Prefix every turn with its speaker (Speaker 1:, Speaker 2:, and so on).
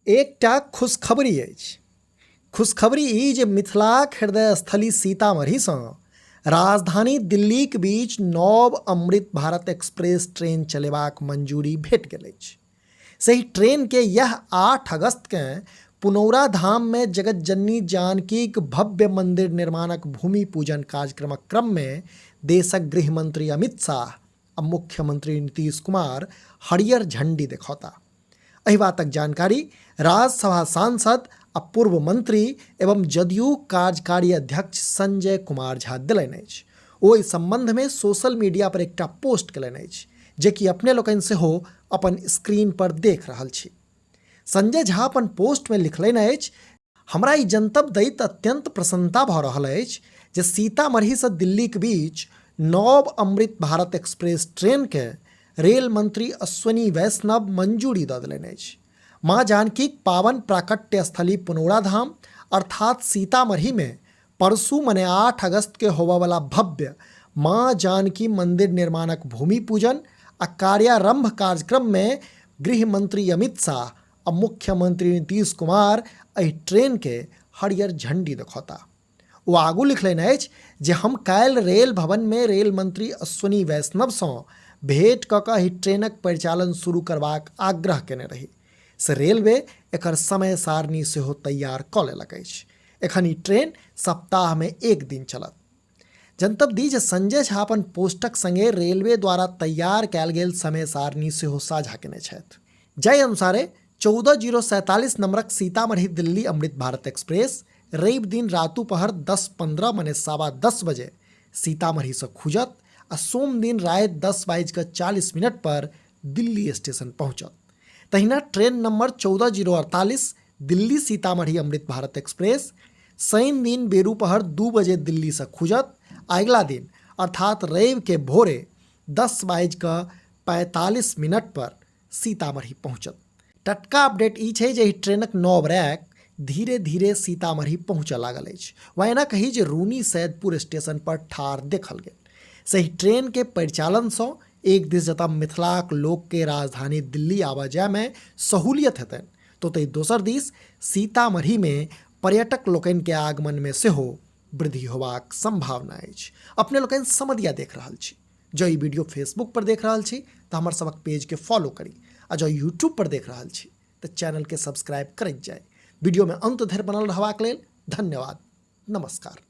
Speaker 1: एकटा खुशखबरी अछि। खुशखबरी ई जे मिथिलाक हृदय स्थली सीतामढ़ीसँ राजधानी दिल्लीक बीच नव अमृत भारत एक्सप्रेस ट्रेन चलेबाक मंजूरी भेट गेल अछि। सही ट्रेन के यह 8 अगस्त केँ पुनौरा धाम में जगत जननी जानकीक भव्य मंदिर निर्माणक भूमि पूजन कार्यक्रमक क्रम में देशक गृह मंत्री अमित शाह आ मुख्यमंत्री नीतीश कुमार हरियर झंडी देखौता। एहि बातक जानकारी राज्यसभा सांसद आ पूर्व मंत्री एवं जदयू कार्यकारी अध्यक्ष संजय कुमार झा देलनि अछि। ओ एहि संबंध में सोशल मीडिया पर एकटा पोस्ट केलनि अछि, जे कि अपने लोकनि सेहो अपन स्क्रीन पर देख रहल छी। संजय झा अपन पोस्ट में लिखलनि अछि, हमरा ई जनतब दैत अत्यंत प्रसन्नता भऽ रहल अछि जे सीतामढ़ी से दिल्ली के बीच नव अमृत भारत एक्सप्रेस ट्रेन के रेल मंत्री अश्विनी वैष्णव मंजूरी दऽ देलनि अछि। माँ जानकीक पावन प्राकट्य स्थली पुनौरा धाम अर्थात सीतामढ़ी में परसू मने 8 अगस्त के होबय वाला भव्य माँ जानकी मंदिर निर्माणक भूमि पूजन आ कार्यारंभ कार्यक्रम में गृह मंत्री अमित शाह आ मुख्यमंत्री नीतीश कुमार एहि ट्रेन के हरियर झंडी देखौता। ओ आगू लिखलनि अछि जे हम काल्हि रेल भवन में रेल मंत्री अश्विनी वैष्णव सँ भेंट कऽ कऽ एहि ट्रेनक परिचालन शुरू करबाक आग्रह केने रही से रेलवे एकर समय सारणी सेहो तैयार कऽ लेलक अछि। एखन ई ट्रेन सप्ताह में 1 दिन चलत। जनतब दी जे संजय झा अपन पोस्टक संगे रेलवे द्वारा तैयार कयल गेल समय सारणी सेहो साझा केने छथि। जाहि अनुसारे 14047 नंबरक सीतामढ़ी दिल्ली अमृत भारत एक्सप्रेस रवि दिन रातु पहर 10:15 मने 10:15 बजे सीतामढ़ी से खुजत आ सोम दिन राति 10:40 पर दिल्ली स्टेशन पहुंचत। तहिना train number 14048 Delhi Sitamarhi Amrit Bharat express Shani दिन बेरू पहर 2 बजे दिल्ली से खुजत। अगला दिन अर्थात रवि के भोरे 10:45 पर सीतामढ़ी पहुंचत। टटका अपडेट ई छै जे ट्रेनक 9 रैक धीरे धीरे सीतामढ़ी पहुँचऽ लागल अछि। वा एना कही जे रूनी सैदपुर स्टेशन पर ठार देखल गेल। सही ट्रेन के परिचालन सँ एक दिस जतऽ मिथिलाक लोक के राजधानी दिल्ली आवा जाय में सहूलियत हेतनि, तो दोसर दिस सीतामढ़ी में पर्यटक लोकनि के आगमन में सेहो वृद्धि होबाक संभावना अछि। अपने लोकनि समधिया देख रहल छी। जो ई वीडियो फेसबुक पर देख रहल छी तो हमर सबक पेज के फॉलो करी, आ जो यूट्यूब पर देख रहल छी तो चैनल के सब्सक्राइब करैत जाय। वीडियो में अंत धरि बनल रहबाक लेल धन्यवाद। नमस्कार।